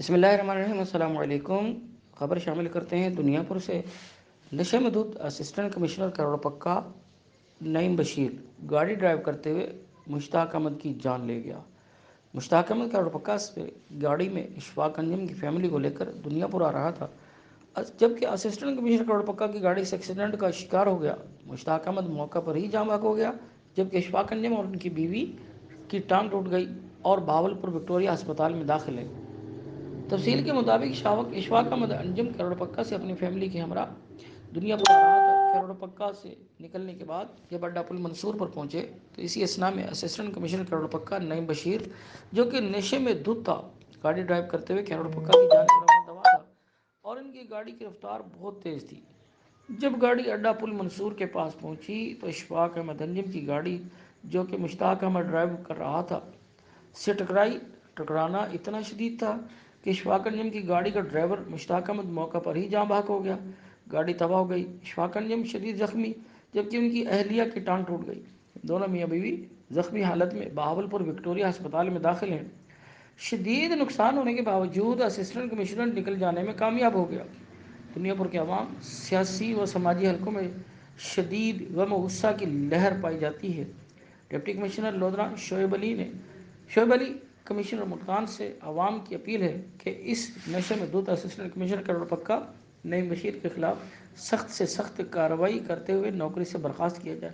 بسم اللہ الرحمن الرحیم، السلام علیکم۔ خبر شامل کرتے ہیں دنیاپور سے۔ نشے میں دھت اسسٹنٹ کمشنر کہروڑپکا بشیر گاڑی ڈرائیو کرتے ہوئے مشتاق احمد کی جان لے گیا۔ مشتاق احمد کہروڑپکا سے گاڑی میں اشفاق انجم کی فیملی کو لے کر دنیاپور آ رہا تھا، جبکہ اسسٹنٹ کمشنر کہروڑپکا کی گاڑی سے ایکسیڈنٹ کا شکار ہو گیا۔ مشتاق احمد موقع پر ہی جاں بحق ہو گیا، جبکہ اشفاق انجم اور ان کی بیوی کی ٹانگ ٹوٹ گئی اور بہاولپور وکٹوریہ ہسپتال میں داخل ہے۔ تفصیل کے مطابق اشفاق احمد انجم کہروڑپکا سے اپنی فیملی کے ہمراہ دنیاپورآرہا تک کہروڑپکا سے نکلنے کے بعد جب اڈہ پل منصور پر پہنچے تو اسی اثناء میں اسسٹنٹ کمشنر کہروڑپکا بشیر، جو کہ نشے میں دھت تھا، گاڑی ڈرائیو کرتے ہوئے کہروڑپکا کی جانب رواں دوا تھا اور ان کی گاڑی کی رفتار بہت تیز تھی۔ جب گاڑی اڈہ پل منصور کے پاس پہنچی تو اشفاق احمد انجم کی گاڑی، جو کہ مشتاق احمد ڈرائیو کر رہا تھا، سے ٹکرائی۔ ٹکرانا اتنا شدید تھا کہ اشفاق انجم کی گاڑی کا ڈرائیور مشتاق احمد موقع پر ہی جاں بحق ہو گیا۔ گاڑی تباہ ہو گئی۔ اشفاق انجم شدید زخمی، جبکہ ان کی اہلیہ کی ٹانگ ٹوٹ گئی۔ دونوں میاں بیوی زخمی حالت میں بہاولپور وکٹوریہ ہسپتال میں داخل ہیں۔ شدید نقصان ہونے کے باوجود اسسٹنٹ کمشنر نکل جانے میں کامیاب ہو گیا۔ دنیاپور کے عوام، سیاسی و سماجی حلقوں میں شدید غم و غصہ کی لہر پائی جاتی ہے۔ ڈپٹی کمشنر لودھراں شعیب علی کمشنر ملتان سے عوام کی اپیل ہے کہ اس نشے میں دھت اسسٹنٹ کمشنر کہروڑپکا بشیر کے خلاف سخت سے سخت کارروائی کرتے ہوئے نوکری سے برخاست کیا جائے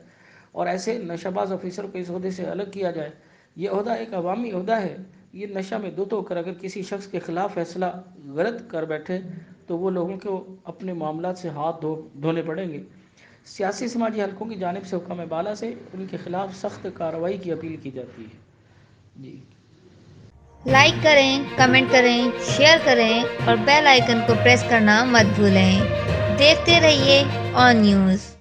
اور ایسے نشہ باز افیسر کو اس عہدے سے الگ کیا جائے۔ یہ عہدہ ایک عوامی عہدہ ہے۔ یہ نشہ میں دھت ہو کر اگر کسی شخص کے خلاف فیصلہ غلط کر بیٹھے تو وہ لوگوں کو اپنے معاملات سے ہاتھ دھونے پڑیں گے۔ سیاسی سماجی حلقوں کی جانب سے حکام بالا سے ان کے خلاف سخت کارروائی کی اپیل کی جاتی ہے۔ لائک کریں، کمنٹ کریں، شیئر کریں اور بیل آئیکن کو پریس کرنا مت بھولیں۔ دیکھتے رہیے آن نیوز۔